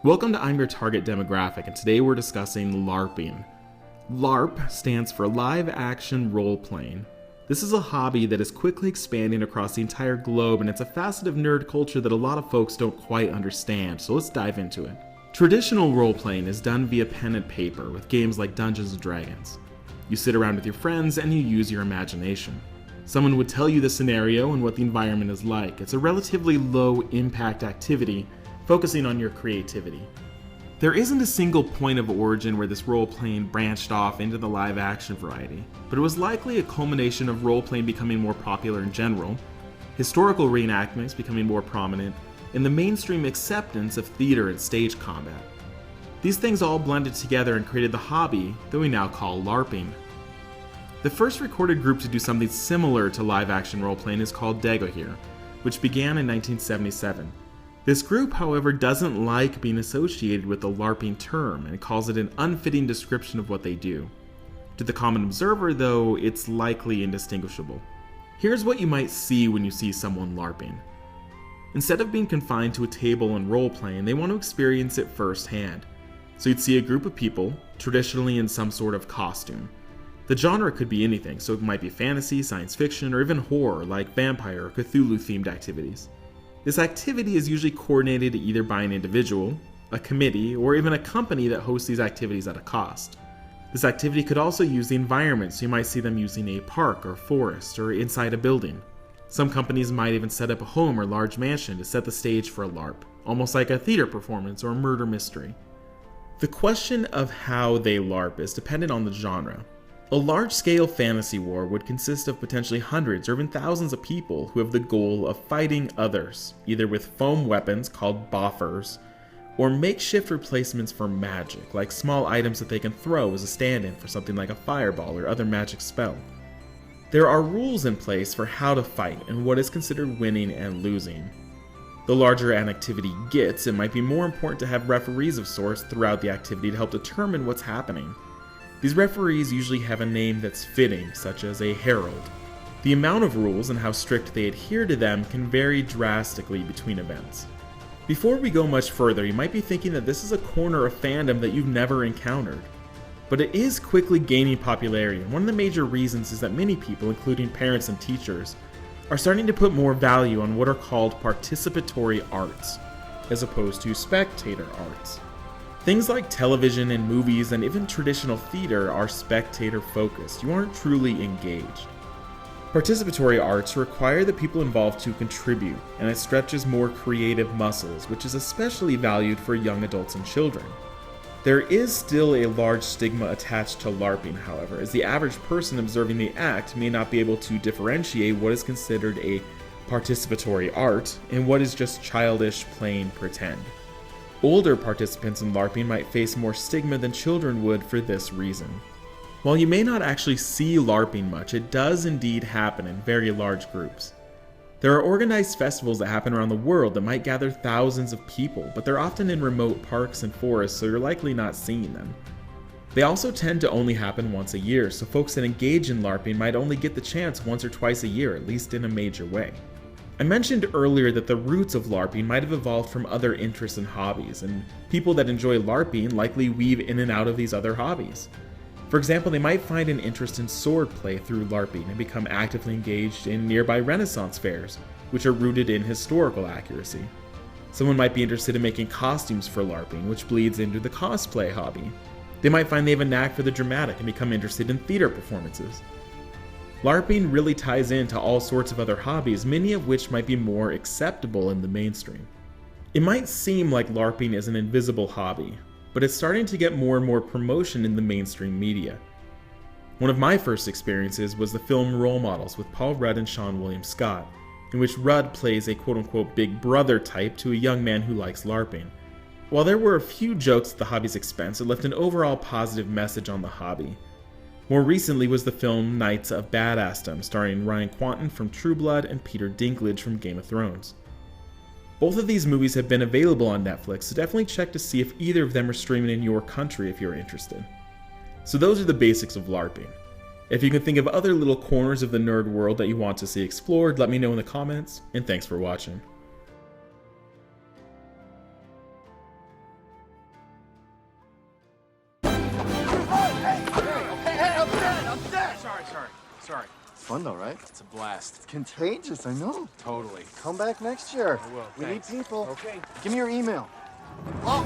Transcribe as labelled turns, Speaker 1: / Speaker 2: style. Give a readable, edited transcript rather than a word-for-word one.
Speaker 1: Welcome to I'm Your Target Demographic, and today we're discussing LARPing. LARP stands for Live Action Role Playing. This is a hobby that is quickly expanding across the entire globe, and it's a facet of nerd culture that a lot of folks don't quite understand, so let's dive into it. Traditional role-playing is done via pen and paper with games like Dungeons & Dragons. You sit around with your friends and you use your imagination. Someone would tell you the scenario and what the environment is like. It's a relatively low-impact activity, focusing on your creativity. There isn't a single point of origin where this role-playing branched off into the live-action variety, but it was likely a culmination of role-playing becoming more popular in general, historical reenactments becoming more prominent, and the mainstream acceptance of theater and stage combat. These things all blended together and created the hobby that we now call LARPing. The first recorded group to do something similar to live-action role-playing is called Dagohir, which began in 1977. This group, however, doesn't like being associated with the LARPing term and calls it an unfitting description of what they do. To the common observer, though, it's likely indistinguishable. Here's what you might see when you see someone LARPing. Instead of being confined to a table and role-playing, they want to experience it firsthand. So you'd see a group of people, traditionally in some sort of costume. The genre could be anything, so it might be fantasy, science fiction, or even horror, like vampire or Cthulhu-themed activities. This activity is usually coordinated either by an individual, a committee, or even a company that hosts these activities at a cost. This activity could also use the environment, so you might see them using a park or forest or inside a building. Some companies might even set up a home or large mansion to set the stage for a LARP, almost like a theater performance or a murder mystery. The question of how they LARP is dependent on the genre. A large-scale fantasy war would consist of potentially hundreds or even thousands of people who have the goal of fighting others, either with foam weapons called boffers, or makeshift replacements for magic, like small items that they can throw as a stand-in for something like a fireball or other magic spell. There are rules in place for how to fight and what is considered winning and losing. The larger an activity gets, it might be more important to have referees of sorts throughout the activity to help determine what's happening. These referees usually have a name that's fitting, such as a herald. The amount of rules and how strict they adhere to them can vary drastically between events. Before we go much further, you might be thinking that this is a corner of fandom that you've never encountered. But it is quickly gaining popularity, and one of the major reasons is that many people, including parents and teachers, are starting to put more value on what are called participatory arts, as opposed to spectator arts. Things like television and movies and even traditional theater are spectator-focused. You aren't truly engaged. Participatory arts require the people involved to contribute, and it stretches more creative muscles, which is especially valued for young adults and children. There is still a large stigma attached to LARPing, however, as the average person observing the act may not be able to differentiate what is considered a participatory art and what is just childish plain pretend. Older participants in LARPing might face more stigma than children would for this reason. While you may not actually see LARPing much, it does indeed happen in very large groups. There are organized festivals that happen around the world that might gather thousands of people, but they're often in remote parks and forests, so you're likely not seeing them. They also tend to only happen once a year, so folks that engage in LARPing might only get the chance once or twice a year, at least in a major way. I mentioned earlier that the roots of LARPing might have evolved from other interests and hobbies, and people that enjoy LARPing likely weave in and out of these other hobbies. For example, they might find an interest in swordplay through LARPing and become actively engaged in nearby Renaissance fairs, which are rooted in historical accuracy. Someone might be interested in making costumes for LARPing, which bleeds into the cosplay hobby. They might find they have a knack for the dramatic and become interested in theater performances. LARPing really ties into all sorts of other hobbies, many of which might be more acceptable in the mainstream. It might seem like LARPing is an invisible hobby, but it's starting to get more and more promotion in the mainstream media. One of my first experiences was the film Role Models with Paul Rudd and Seann William Scott, in which Rudd plays a quote-unquote big brother type to a young man who likes LARPing. While there were a few jokes at the hobby's expense, it left an overall positive message on the hobby. More recently was the film Knights of Badassdom, starring Ryan Quanten from True Blood and Peter Dinklage from Game of Thrones. Both of these movies have been available on Netflix, so definitely check to see if either of them are streaming in your country if you're interested. So those are the basics of LARPing. If you can think of other little corners of the nerd world that you want to see explored, let me know in the comments, and thanks for watching.
Speaker 2: out there!
Speaker 3: Sorry.
Speaker 2: Fun though, right?
Speaker 3: It's a blast.
Speaker 2: Contagious, I know.
Speaker 3: Totally.
Speaker 2: Come back next year.
Speaker 3: I will.
Speaker 2: We need
Speaker 3: Thanks.
Speaker 2: people.
Speaker 3: Okay.
Speaker 2: Give me your email. Oh!